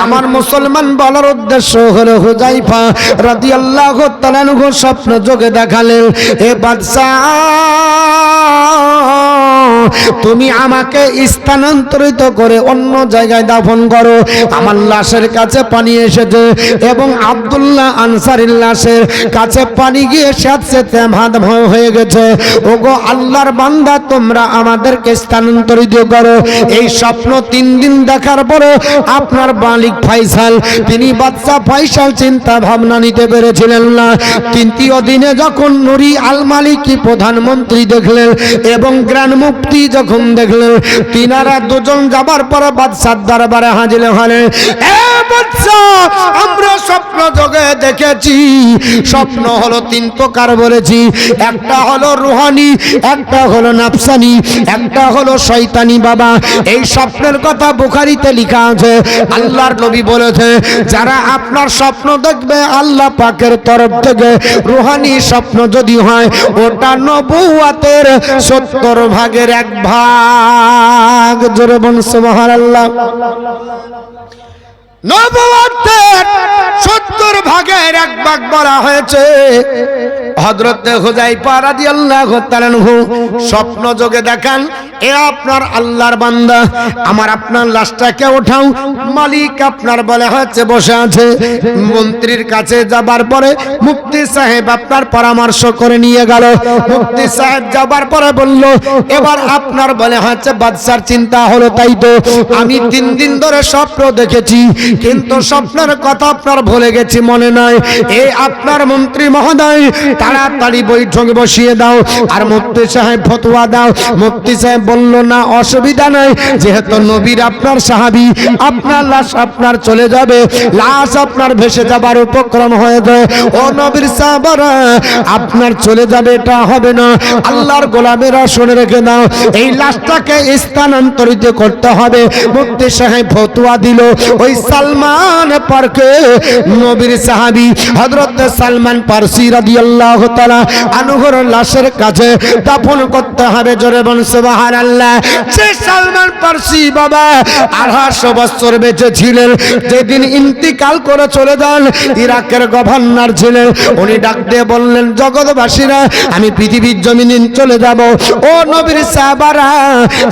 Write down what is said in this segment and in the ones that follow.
আমার মুসলমান বলার উদ্দেশ্য হলো হুযায়ফা রাদিয়াল্লাহু তাআলা আনহু স্বপ্ন যোগে দেখালেন, এ বাদশা তুমি আমাকে স্থানান্তরিত করে অন্য জায়গায় দাফন করো। আমার লাশের কাছে পানি এসেছে এবং আব্দুল্লাহ আনসারীর লাশের কাছে পানি গিয়ে স্যাঁতসেঁতে ভাত হয়ে গেছে। ওগো আল্লাহর বান্দা, তোমরা আমাদেরকে স্থানান্তরিত করো। এই স্বপ্ন 3 দিন দেখার পরে আপনার মালিক ফয়সাল, তিনি বাদশা ফয়সাল চিন্তা ভাবনা নিতে পেরেছিলেন না। 3য় দিনে যখন নুরি আল মালিকি প্রধানমন্ত্রী দেখলেন এবং গ্রান্ড মুফতি যখন দেখলেন, তিনারা দুজন যাবার পরে বাদশার দরবারে হাজির হলেন। এ বাদশা, আমরা স্বপ্ন যোগে দেখেছি। স্বপ্ন হলো 3 প্রকার বলেছি, একটা হলো রুহানি, একটা হলো নাফসানি, একটা হলো শয়তানি। বাবা, এই স্বপ্নের কথা বুখারীতে লেখা আছে। আল্লাহর নবী বলেছে, যারা আপনার স্বপ্ন দেখবে আল্লাহ পাকের তরফ থেকে রুহানি স্বপ্ন যদি হয়, ওটা নবুয়তের 70 ভাগের 1 ভাগ। জোরে বলুন সুবহানাল্লাহ। নবুয়তের 70 ভাগের 1 ভাগ বলা হয়েছে। হযরত হুযায়ফা রাদিয়াল্লাহু তাআলা আনহু স্বপ্ন যোগে দেখান, এ আপনার আল্লাহর বান্দা, আমার আপনার লাশটাকে উঠাও। মালিক আপনার বলে হচ্ছে বসে আছে। মন্ত্রীর কাছে যাবার পরে মুফতি সাহেব আপনার পরামর্শ করে নিয়ে গেল। মুফতি সাহেব যাবার পরে বলল, এবার আপনার বলে হচ্ছে বাদশার চিন্তা হলো, তাই তো আমি 3 দিন ধরে স্বপ্ন দেখেছি, কিন্তু স্বপ্নের কথা আপনার ভুলে গেছি, মনে নাই। এই আপনার মন্ত্রী মহোদয়, তাড়াতাড়ি বৈঠক বসিয়ে দাও আর মুফতি সাহেব ফতোয়া দাও। মুফতি সাহেব বলল, না অসুবিধা নাই, যেহেতু নবীর আপনার সাহাবী, আপনার লাশ আপনার চলে যাবে, লাশ আপনার ভেসে যাবার উপক্রম হয়ে যায়। ও নবীর সাহাবারা, আপনার চলে যাবে এটা হবে না। আল্লাহর গোলামেরা শুনে রেখে দাও, এই লাশটাকে স্থানান্তরিত করতে হবে। মুফতি সাহেব ফতোয়া দিল, ওই সালমান পারকে, নবীর সাহাবী হযরত সালমান পারসি রাদিয়াল্লাহু তাআলা আনহুর লাশের কাছে দাফন করতে হবে। জোরে বলুন সুবহানাল্লাহ। যে সালমান পারসি বাবা 250 বছর বেঁচে ছিলেন, যেদিন ইন্তিকাল করে চলে যান, ইরাকের গভর্নর ছিলেন। উনি ডাক দিয়ে বললেন, জগৎবাসীরা, আমি পৃথিবীর জমিনে চলে যাব। ও নবীর সাহাবারা,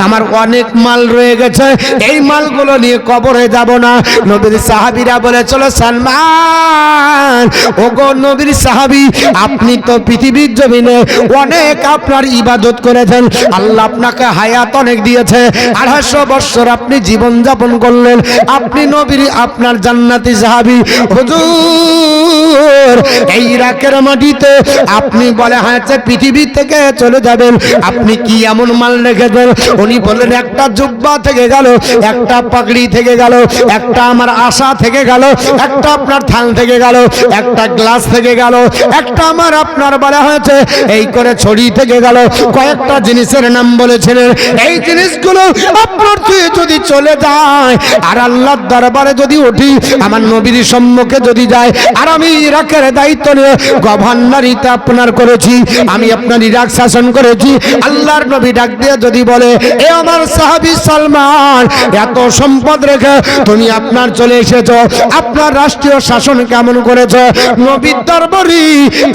আমার অনেক মাল রয়ে গেছে, এই মালগুলো নিয়ে কবরে যাব না। নবীর সাহাবীরা বলে, চলো সালমান, ওগো নবীর সাহাবী, আপনি তো পৃথিবীর জমিনে অনেক আপনার ইবাদত করেছেন, আল্লাহ আপনাকে হায়াত অনেক দিয়েছে, 250 বছর আপনি জীবন যাপন করলেন, আপনি নবীর আপনার জান্নাতি সাহাবী। হুজুর, এই ইরাকের মাটিতে আপনি বলে হয়েছে পৃথিবী থেকে চলে যাবেন, আপনি কি এমন মাল রেখেছেন? উনি বললেন, একটা জুব্বা থেকে গেল, একটা পাগড়ি থেকে গেল, একটা আমার আশা থেকে গেল, একটা আপনার থাল থেকে গেল, একটা গ্লাস থেকে গেল, একটা আমার আপনার বলা হয়েছে এই করে ছড়ি থেকে গেল। কয়েকটা জিনিসের নাম বলেছিলেন। এই জিনিসগুলো আপনার থেকে যদি চলে যায় আর আল্লাহর দরবারে যদি উঠি, আমার নবীর সম্মুখে যদি যায়, আর আমি ইরাকের দায়িত্ব নিয়ে গভর্নরিতে আপনার করেছি, আমি আপনার ইরাক শাসন করেছি, আল্লাহর নবী ডাক দিয়ে যদি বলে, এ আমার সাহাবী সালমান, এত সম্পদ রেখে তুমি আপনার চলে এসেছো, আপনার রাষ্ট্রীয় শাসন কেমন করেছো? নবীর দরবারে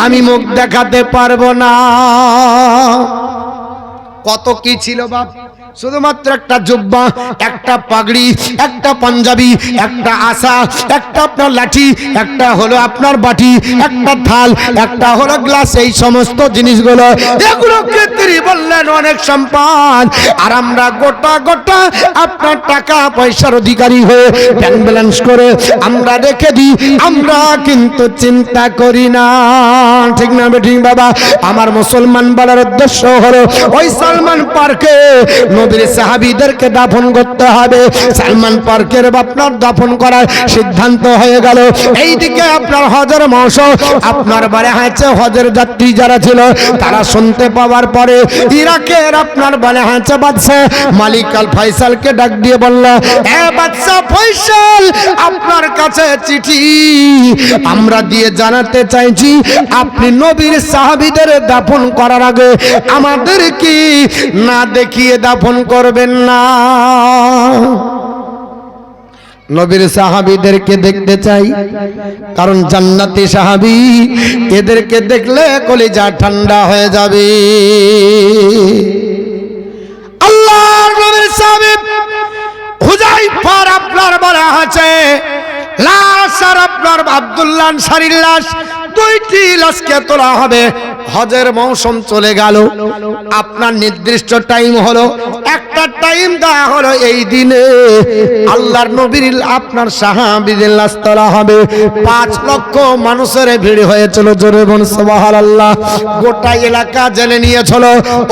আমি মুখ দেখাতে পারবো না। কত কি ছিল বাপ, শুধুমাত্র একটা জুব্বা, একটা পাগড়ি, একটা পাঞ্জাবি, একটা আশা, একটা আপনার লাঠি, একটা হলো আপনার বাটি, একটা থাল, একটা হলো গ্লাস, এই সমস্ত জিনিসগুলো, এগুলোকে তিনি বললেন অনেক সম্পদ। আর আমরা গোটা গোটা আপনার টাকা পয়সার অধিকারী হয়ে ব্যাংক ব্যালেন্স করে আমরা রেখে দিই, আমরা কিন্তু চিন্তা করি না। ঠিক না বেঠিক বাবা? আমার মুসলমান বলার উদ্দেশ্য হলো, ওই সালমান পার্কে নবীর সাহাবীদেরকে দাফন করতে হবে। সালমান পার্কের আপনার দাফন করার সিদ্ধান্ত হয়ে গেল। এইদিকে আপনার হজের মৌসুম, আপনার বলে হয়েছে হজের যাত্রী যারা ছিল, তারা শুনতে পাওয়ার পরে ইরাকের আপনার বলে হয়েছে বাদশাহ মালিক আল ফয়সালকে ডাক দিয়ে বলল, এ বাদশাহ ফয়সাল, আপনার কাছে চিঠি আমরা দিয়ে জানাতে চাইছি, আপনি নবীর সাহাবীদের দাফন করার আগে আমাদের কি না দেখিয়ে দাফন করবেন না? নবীর সাহাবীদেরকে দেখতে চাই, কারণ জান্নাতি সাহাবী এদেরকে দেখলে কলিজা ঠান্ডা হয়ে যাবে। আল্লাহর নবীর সাহাবী হুযায়ফার আপনার বলা আছে লাশ আর আপনার আব্দুল্লাহ আনসারীর লাশ, দুইটি লাশকে তোলা হবে। হজের মৌসুম চলে গেল, আপনার নির্দিষ্ট টাইম হলো, একটা টাইম দেওয়া হলো, এই দিনে আল্লাহর নবীর আপনার সাহাবীদের লাশ তোলা হবে। 5 লক্ষ মানুষের ভিড় হয়েছিল, জোরে বল সুবহানাল্লাহ। গোটা এলাকা জেনে নিয়েছিল,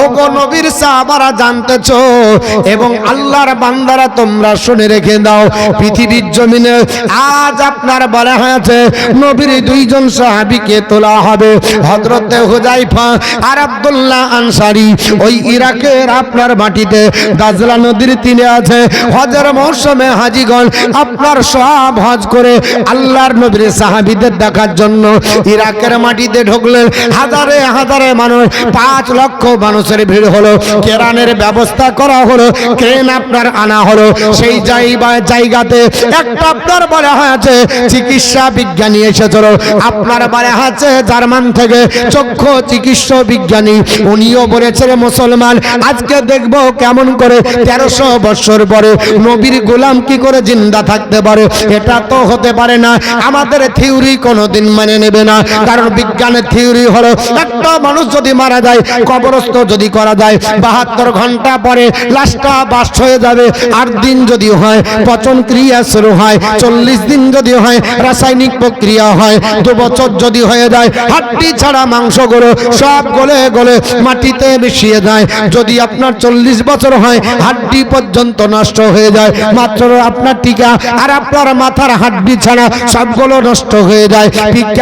ওগো নবীর সাহাবারা জানতেছো এবং আল্লাহর বান্দারা তোমরা শুনে রেখে দাও, পৃথিবীর জমিনে আজ আপনার বলা হয়েছে নবীর 2 জন সাহাবীকে তোলা হবে, হযরতে হুযায়ফা আর আব্দুল্লাহ আনসারী। ওই ইরাকের আপনার মাটিতে দাজলা নদীর তীরে আছে। হজের মৌসুমে হাজীগণ আপনার সব হজ করে আল্লাহর নবীর সাহাবীদের দেখার জন্য ইরাকের মাটিতে ঢুকলেন। হাজারে হাজারে মানুষ, 5 লক্ষ মানুষের ভিড় হলো। কেরানের ব্যবস্থা করা হলো, ক্রেন আপনার আনা হলো। সেই জায়গাতে একটা আপনার বলা হয়েছে চিকিৎসা বিজ্ঞানী এসেছিল, আপনার বলা হয়েছে জার্মান থেকে চক্ষু চিকিৎসা বিজ্ঞানী। উনিও বলেছেন মুসলমান আজকে দেখবো কেমন করে 1300 বছর পরে নবীর গোলাম কি করে জিন্দা থাকতে পারে। এটা তো হতে পারে না, আমাদের থিওরি কোনোদিন মেনে নেবে না। কারণ বিজ্ঞানের থিওরি হলো একটা মানুষ যদি মারা যায়, কবরস্থ যদি করা যায়, 72 ঘন্টা পরে লাশটা বাস্ট হয়ে যাবে। 8 দিন যদি হয় পচন ক্রিয়া শুরু হয়, 40 দিন যদি হয় রাসায়নিক প্রক্রিয়া হয়, 2 বছর যদি হয়ে যায় হাড্ডি ছাড়া মাংসগুলো সব গলে গলে মাটিতে মিশিয়ে যায়। যদি আপনার 40 বছর হয় হাড্ডি পর্যন্ত নষ্ট হয়ে যায়, মাত্র আপনার টিকা আর আপনার মাথার হাড্ডি ছাড়া সবগুলো নষ্ট হয়ে যায়।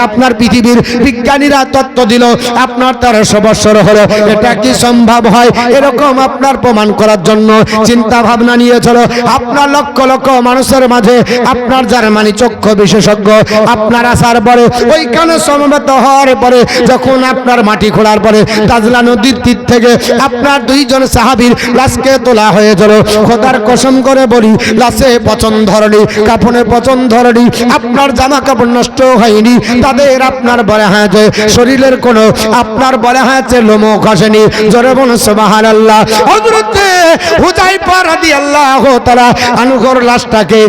আপনার পৃথিবীর বিজ্ঞানীরা তত্ত্ব দিল আপনার 1300 বছর হলো। এটা কি সম্ভব হয়? এরকম আপনার প্রমাণ করার জন্য চিন্তা ভাবনা নিয়ে চলো আপনার লক্ষ লক্ষ মানুষের মাঝে আপনার জার্মানি চক্ষু বিশেষজ্ঞ আপনার আসার পরে ওইখানে সমবেত হওয়ার পরে যখন আপনার মাটি খোঁড়ার পরে দাজলা নদীর তীর থেকে আপনার 2 জন সাহাবীর লাশকে তোলা হয়েছিল। খোদার কসম করে বলি লাশে পচন ধরেনি, কাফনে পচন ধরেনি, আপনার জামা কাপড় নষ্ট হয়নি, তাদের আপনার বলা হয়েছে শরীরের কোনো আপনার বলা হয়েছে লোমও খসেনি। জোরে বলুন সুবহানাল্লাহ। হযরতে হুযায়ফা রাদিয়াল্লাহু তাআলা আনহুর লাশটাকে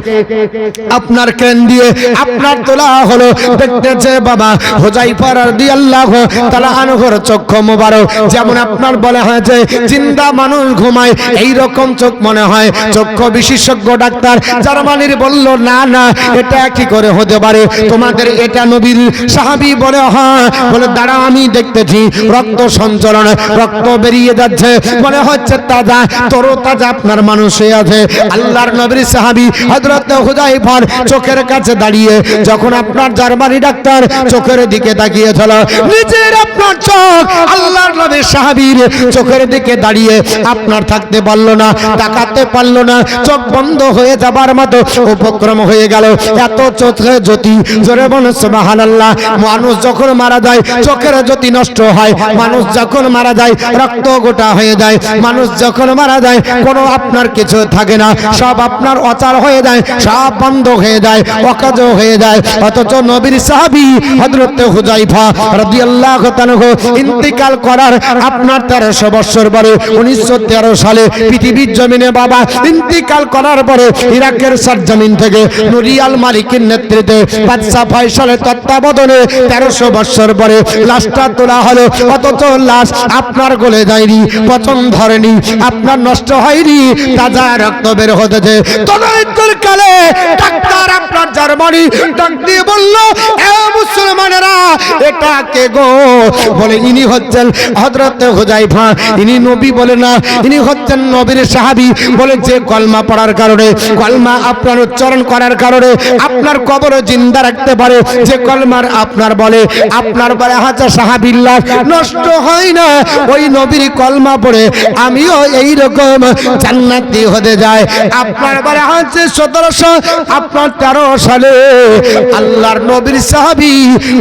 আপনার ক্রেন দিয়ে আপনার তোলা হলো। দেখতেছে বাবা হুযায়ফা রাদিয়াল্লাহু তাআলা আনহুর চক্ষু মোবারক যেমন আপনার বলা হয়েছে জিন্দা মানুষ ঘুমায়, এই রকম চোখ মনে হয়। চক্ষু বিশেষজ্ঞ ডাক্তার জার্মানির বলল না না, এটা কি করে হতে পারে, তোমাদের এটা নবীর সাহাবী বলে হ্যাঁ, বলে দাঁড়া আমি দেখতেছি রক্ত সঞ্চালন, রক্ত বেরিয়ে যাচ্ছে, মনে হচ্ছে তাজা তরতাজা আপনার মানুষে আছে। আল্লাহর নবীর সাহাবী হযরত হুযায়ফার চোখের কাছে দাঁড়িয়ে যখন আপনার জার্মানি ডাক্তার চোখের দিকে তাকিয়েছিল, নিজের আপনার চোখ আল্লাহর নবীর সাহাবীর চোখের দিকে দাঁড়িয়ে আপনার থাকতে পারলো না, তাকাতে পারলো না, চোখ বন্ধ হয়ে যাবার মতো উপক্রম হয়ে গেল। এত চোখে জ্যোতি, জোরে বলুন সুবহানাল্লাহ। মানুষ যখন মারা যায় চোখের জ্যোতি নষ্ট হয়, মানুষ যখন মারা যায় রক্ত গোটা হয়ে যায়, মানুষ যখন মারা যায় কোনো আপনার কিছু থাকে না, সব আপনার অচার হয়ে যায়, সব বন্ধ হয়ে যায়, অকাজ হয়ে যায়। অথচ নবীর সাহাবী হযরত হুযায়ফা রাদিয়াল্লাহু তাআলা ইন্তিকাল করার আপনার 1300 বছর পরে 1913 সালে পৃথিবীর জমিনে বাবা ইন্তিকাল করার পরে ইরাকের সরজমিন থেকে নুরিয়াল মালিকের নেতৃত্বে বাদশা ফয়সালের তত্ত্বাবধানে 1300 বছর পরে লাশটা তোলা হলো। অথচ লাশ আপনার গলে যায়নি, পচন ধরেনি, আপনার নষ্ট হয়নি, তাজা রক্ত বের হতেছে। তদন্তর কালে ডাক্তার আপনার জার্মানি ডাক দিয়ে বলল এ মুসলমানেরা এটা কে গো? বলে ইনি হচ্ছেন হযরত হুযায়ফা। ইনি নবী বলে না, ইনি হচ্ছেন নবীর সাহাবী। বলে যে কলমা পড়ার কারণে, কলমা আপনার উচ্চারণ করার কারণে আপনার কবর জিন্দা রাখতে পারে, যে কলমার আপনার বলে আপনার বলে হাজার সাহাবিল্লাহ নষ্ট হয় না, ওই নবীর কলমা পড়ে আমিও এই রকম জান্নাতি হতে যাই। আপনার বলে হচ্ছে 1713 সালে আল্লাহর নবীর সাহাবী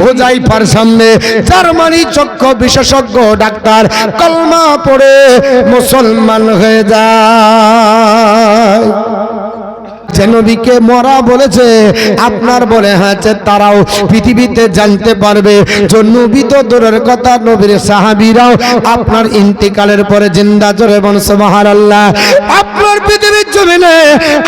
হুযায়ফার সামনে জার্মানি চক্ষু বিশেষজ্ঞ ডাক্তার কলমা পড়ে মুসলমান হয়ে যায়। যে নবীকে মরা বলেছে, আপনার বলে হয়েছে তারাও পৃথিবীতে জানতে পারবে যে নবী তো দূরের কথা, নবীর সাহাবীরাও আপনার ইন্তিকালের পরে জিন্দা। জোরে বলুন সুবহানাল্লাহ। আপনার পৃথিবীর জমিনে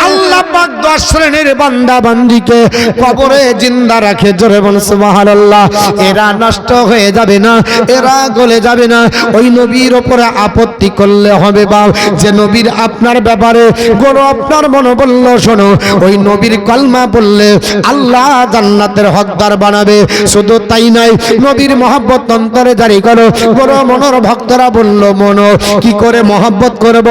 আল্লাহ পাক 10 শ্রেণীর বান্দা বান্দিকে কবরে জিন্দা রাখে। জোরে বলুন সুবহানাল্লাহ। এরা নষ্ট হয়ে যাবে না, এরা গলে যাবে না। ওই নবীর উপরে আপত্তি করলে হবে বা যে নবীর আপনার ব্যাপারে বড় আপনার মনে বলল, শোনো ওই নবীর কলমা বললে আল্লাহ জান্নাতের হকদার বানাবে। শুধু তাই নয়, নবীর মহব্বত অন্তরে জারি করো। বড় মনোর ভক্তরা বলল, মনো কি করে মহব্বত করব?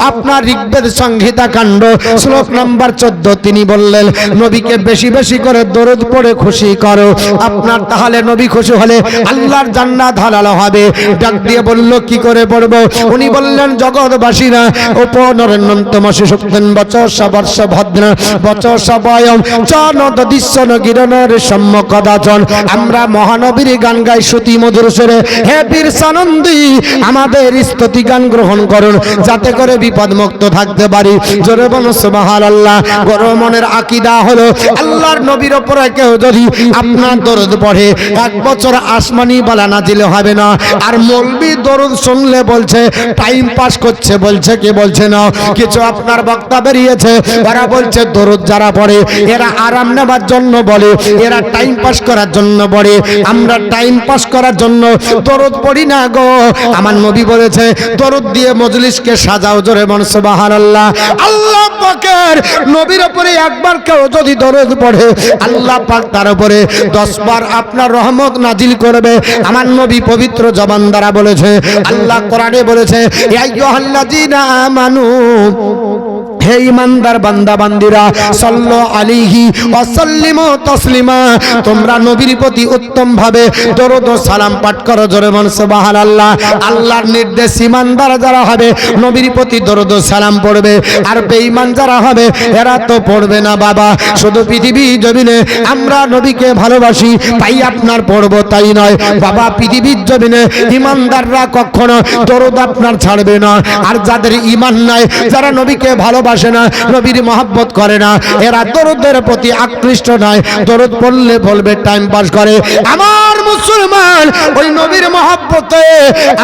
আপনার ঋগ্বেদ সংহিতা কাণ্ড শ্লোক নাম্বার 14 তিনি বললেন, নবীকে বেশি বেশি করে দরুদ পড়ে খুশি করো। আপনার তাহলে নবী খুশি হলে আল্লাহর জান্নাত হালাল হবে। ডাক দিয়ে বলল, কি করে পড়ব? উনি বললেন, জগৎবাসীরা উপনরন্তম শিশুক্তন বচস বর্ষ ভদ্র বচস বয়ম চনদ দিশ্বন গিরণের সম্মকদাচন। আমরা মহানবীর গান গাই শ্রুতি মধুর সুরে। হে বীর সানন্দী, আমাদের স্তুতি গান গ্রহণ করুন, যাতে করে বিপদ মুক্ত থাকতে পারি। জোরে বলুন সুবহানাল্লাহ। গরম মনের আকীদা হলো, আল্লাহর নবীর উপরে কেউ যদি আপনার দরুদ পড়ে 1 বছর আসমানি বালা নাজিল হবে না। আর মৌলবি দরুদ শুনলে বলছে টাইম পাস করছে, বলছে কি বলছে না। কিছু আপনার বক্তা বেরিয়েছে, ওরা বলছে দরুদ যারা পড়ে এরা আরাম নেবার জন্য বলে, এরা টাইম পাস করার জন্য বলে। আমরা টাইম পাস করার জন্য দরুদ পড়ি না গো। আমার নবী বলেছে দরুদ দিয়ে মজলিসকে সাজাও। জোরে বলুন সুবহানাল্লাহ। আল্লাহ পাকের নবীর উপরে একবার কেউ যদি দরুদ পড়ে, আল্লাহ পাক তার উপরে 10 বার আপনার রহমত নাজিল করবে। আমার নবী পবিত্র জবান দ্বারা বলেছে, আল্লাহ কোরআনে বলেছে, ইয়া আইয়ুহাল্লাযীনা আমানু, হে ইমানদার বান্দা বান্দিরা, সাল্লু আলাইহি ওয়া সাল্লিমু তাসলিমা, তোমরা নবীর প্রতি উত্তম ভাবে দরুদ ও সালাম পাঠ করো। জোরে বলুন সুবহানাল্লাহ। আল্লাহর নির্দেশ ইমানদার যারা হবে নবীর প্রতি দরুদ ও সালাম পড়বে, আর বেঈমান যারা হবে এরা তো পড়বে না বাবা। শুধু পৃথিবী জমিনে আমরা নবীকে ভালোবাসি তাই আপনার পড়ব তাই নয় বাবা। পৃথিবীর জমিনে ইমানদাররা কখনো দরুদ আপনার ছাড়বে না। আর যাদের ঈমান নাই, যারা নবীকে ভালোবাসে না, নবীর মহব্বত করে না, এরা দরুদের প্রতি আকৃষ্ট নয়। দরুদ পড়লে বলবে টাইম পাস করে। আমার মুসলমান, ওই নবীর মহব্বতে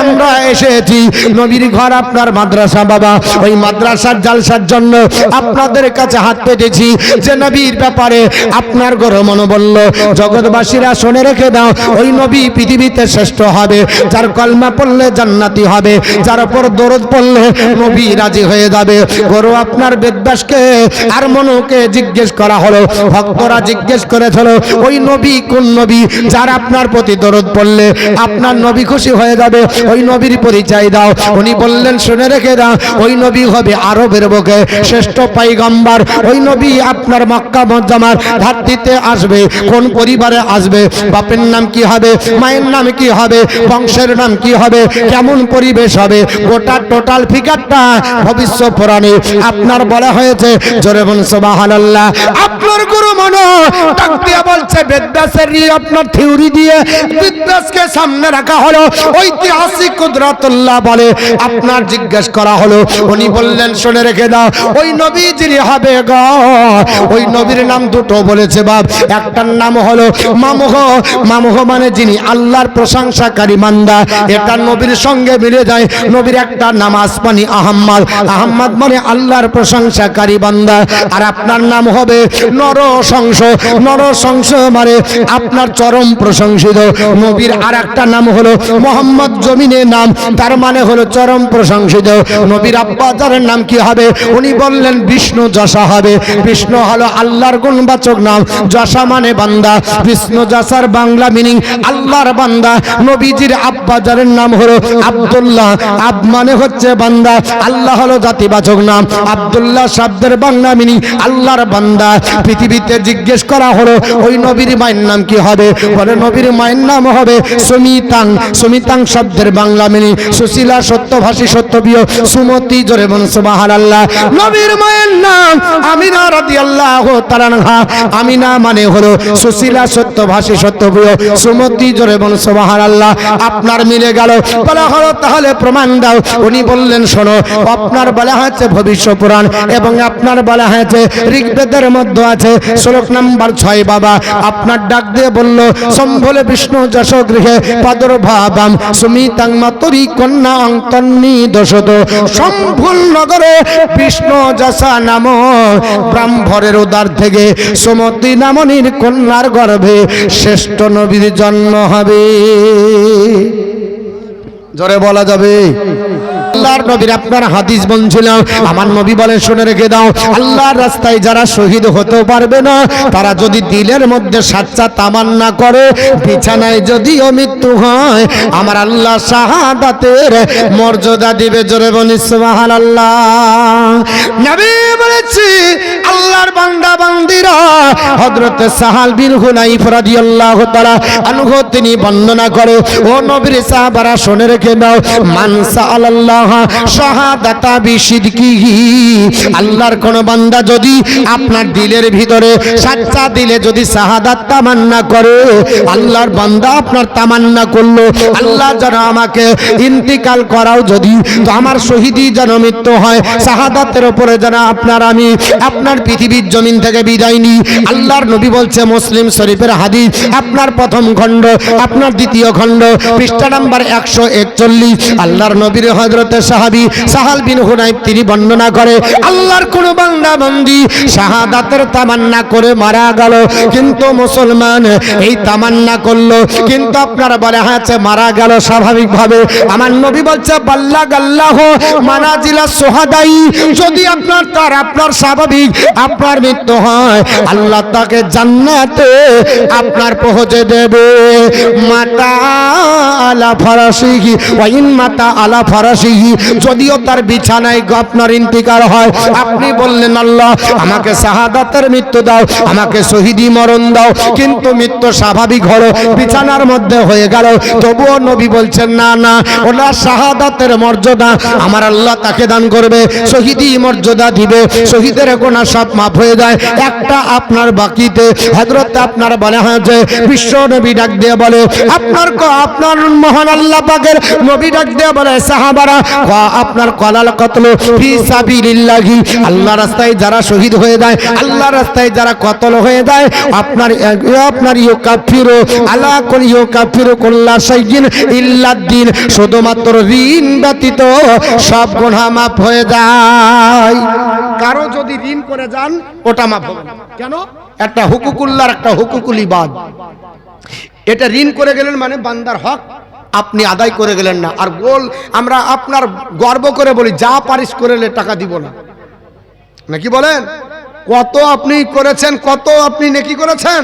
আমরা এসেছি। নবীর ঘর আপনার মাদ্রাসা বাবা, ওই মাদ্রাসার জালসার জন্য আপনাদের কাছে হাত পেতেছি যে নবীর ব্যাপারে আপনার গরম মন বলল, জগৎবাসীরা শুনে রেখে দাও, ওই নবী পৃথিবীতে শ্রেষ্ঠ হবে। যার কলমা পড়লে জান্নাতি হবে, যার উপর দরুদ পড়লে নবী রাজি হয়ে যাবে। গরু আপনার বেদব্যাসকে আর মনুকে জিজ্ঞেস করা হলো, ভক্তরা জিজ্ঞেস করেছিল ওই নবী কোন নবী যার আপনার প্রতি দরুদ পড়লে আপনার নবী খুশি হয়ে যাবে, ওই নবীর পরিচয় দাও। উনি বললেন, শুনে রেখে দাও, ওই নবী হবে আরবের বুকে শ্রেষ্ঠ পয়গম্বর। ওই নবী আপনার মক্কা মুআজ্জামার ধরতিতে আসবে। কোন পরিবারে আসবে, বাপের নাম কি হবে, মায়ের নাম কি হবে, বংশের নাম কি হবে, কেমন পরিবেশ হবে, গোটা টোটাল ফিগারটা ভবিষ্যৎ পুরাণে আপনার বলা হয়েছে। জোরে বলুন সুবহানাল্লাহ। আপনার গুরু মনো ডাক দিয়ে বলছে, বেদব্যাসের আপনার থিওরি দিয়ে বেদব্যাসকে সামনে রাখা হলো। ঐতিহাসিক কুদরতুল্লাহ বলে আপনার জিজ্ঞেস করা হলো, উনি বললেন, শুনে রেখে দাও, ওই নবী যিনি হবে গো, ওই নবীর নাম দুটো বলেছে বাপ। একটার নাম হলো মামুহ। মামুহ মানে যিনি আল্লাহর প্রশংসাকারী বান্দা, এটা নবীর সঙ্গে মিলে যায়। নবীর একটা নাম আসমানি আহম্মদ। আহম্মদ মানে আল্লাহর প্রশংসাকারী বান্দা। আর আপনার নাম হবে নরশংস। নরশংস মানে আপনার চরম প্রশংসিত। নবীর আর একটা নাম হলো মোহাম্মদ, জমিনে নাম, তার মানে হলো চরম প্রশংসিত। নবীর আব্বাজারের নাম কি হবে? উনি বললেন বিষ্ণু যশা হবে। বিষ্ণু হলো আল্লাহর গুণবাচক নাম, যশা মানে বান্দা। বিষ্ণু যশার বাংলা মিনিং আল্লাহর বান্দা। নবীজির আব্বাজারের নাম হলো আব্দুল্লাহ। আব মানে হচ্ছে বান্দা, আল্লাহ হলো জাতিবাচক নাম। আব্দুল্লাহ শব্দের বাংলা মিনিং আল্লাহর বান্দা। পৃথিবীতে জিজ্ঞেস করা হলো ওই নবীর মায়ের নাম কি হবে? বলে নবীর মায়ের নাম হবে সুমিতাং। সুমিতাং শব্দের বাংলা মিনিং সুশীলা, সত্যভাষী, সত্যপ্রিয়, সুমতি। জোরে বলুন সুবহানাল্লাহ। নবীর মায়ের নাম আমিনা রাদিয়াল্লাহু তাআলা আনহা। আমিনা মানে হলো সুশীলা, সত্যভাষী, সত্যপ্রিয়, সুমতি। জোরে বলুন সুবহানাল্লাহ। আপনার মিলে গেল। বলা হলো তাহলে প্রমাণ দাও। উনি বললেন, শোনো, আপনার বলা হচ্ছে ভবিষ্যৎ পুরাণ কোরআন এবং আপনার বলা হয়েছে ঋগ্বেদের মধ্যে আছে শ্লোক নাম্বার 6 বাবা আপনার ডাক দিয়ে বলল সম্ভলে বিষ্ণু যশ গৃহে পাদর্ভাবাম সুমিতাং মাতরি কন্যা অন্তন্নি দশত সম্ভুল নগরে বিষ্ণু যশা নাম ব্রাহ্মণের উদার থেকে সুমতি নামনির কন্যার গর্ভে শ্রেষ্ঠ নবীর জন্ম হবে। জোরে বলা যাবে আল্লাহর নবীর আপনার হাদিস বলছিল আমার নবী বলেন শুনে রেখে দাও আল্লাহর রাস্তায় যারা শহীদ হতে পারবে না তারা যদি দিলের মধ্যে সাচ্চা তামান্না করে বিছানায় যদিও মৃত্যু হয় আমার আল্লাহ শাহাদাতের মর্যাদা দিবে। জোরে বলি সুবহানাল্লাহ। নবী বলেছে আল্লাহর বান্দা বান্দিরা হযরত সাহাল বিন হুনাইফ রাদিয়াল্লাহু তাআলা আনহু তিনি বর্ণনা করে ও নবীর সাহাবারা শুনে রেখে দাও মান সাআলাল্লাহ শাহাদাতা বিশিদকিহি আল্লাহর কোন বান্দা যদি আপনার দিলের ভিতরে সাচ্চা দিলে যদি শাহাদাত তামান্না করে আল্লাহর বান্দা আপনার তামান্না করলো আল্লাহ যেন আমাকে ইন্তিকাল করাও যদি তো আমার শহীদি যেন মৃত্যু হয় শাহাদাতের উপরে যেন আমি আপনার পৃথিবীর জমিন থেকে বিদায় নিই। আল্লাহর নবী বলছে মুসলিম শরীফের হাদিস আপনার প্রথম খণ্ড আপনার দ্বিতীয় খণ্ড পৃষ্ঠা নাম্বার 141 আল্লাহর নবীর হযরত সাহাবী সাহাল বিন হুনাইফ তিনি বর্ণনা করে আল্লাহর কোন বান্দা বান্দি শাহাদাতের তামান্না করে মারা গেল কিন্তু মুসলমান এই তামান্না করলো কিন্তু আপনার বলা হয়েছে মারা গেল স্বাভাবিকভাবে আমার নবী বলছে বাল্লাগাল্লাহু মানাজিলা সুহাদাই যদি আপনার স্বাভাবিক আপনার মৃত্যু হয় আল্লাহ তাকে জান্নাতে আপনার পৌঁছে দেবে মাতা আলা ফারাশিহি ওয়া ইন মাতা আলা ফারাশিহি যদিও তার বিছানায় আপনার ইন্তিকাল হয় আপনি বললেন আল্লাহ আমাকে শাহাদাতের মৃত্যু দাও আমাকে শহীদি মরণ দাও কিন্তু মৃত্যু স্বাভাবিক হলো বিছানার মধ্যে হয়ে গেল তবুও নবী বলছেন না না ওলা শাহাদাতের মর্যাদা আমার আল্লাহ তাকে দান করবে শহীদি মর্যাদা দিবে শহীদের গুনাহ সব মাফ হয়ে যায় একটা আপনার বাকিতে হযরত আপনার বলা হয়েছে বিশ্ব নবী ডাক দিয়ে বলে আপনার মহান আল্লাহ পাকের নবী ডাক দিয়ে বলে সাহাবারা আপনার কলাল কতল ফি সাবিলিল্লাহি আল্লাহ রাস্তায় যারা শহীদ হয়ে যায় আল্লাহ রাস্তায় যারা কতল হয়ে যায় আপনার ইউকাফিরু আলা কুল ইউকাফিরু কুল্লা শাইইন ইল্লাদ্দিন শুধুমাত্র ঋণ ব্যতীত সব গুনাহ মাফ হয়ে যায়। কারো যদি ঋণ করে যান ওটা মাফ হবে না কেন একটা হুকুকুল্লাহর একটা হুকুকুল ইবাদ এটা ঋণ করে গেলেন মানে বান্দার হক আপনি আদায় করে গেলেন না আর আমরা আপনার গর্ব করে বলি যা পারিস করলে টাকা দিব না নাকি বলেন কত আপনি করেছেন কত আপনি নেকি করেছেন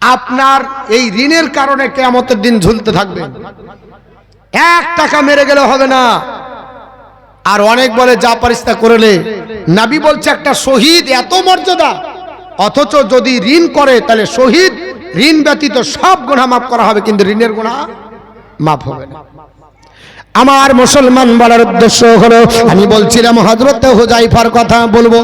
আপনার এই ঋণের কারণে কিয়ামতের দিন ঝুলতে থাকবেন 1 টাকা মেরে গেলে হবে না আর অনেক বলে যা পারিস তা করলে নবী বলছে একটা শহীদ এত মর্যাদা অথচ যদি ঋণ করে তাহলে শহীদ ঋণ ব্যতীত সব গুনাহ মাফ করা হবে কিন্তু ঋণের গুনাহ মাফ হবে না। আমার মুসলমান বলার উদ্দেশ্য হলো আমি বলছিলাম হযরত হুযায়ফার কথা বলবো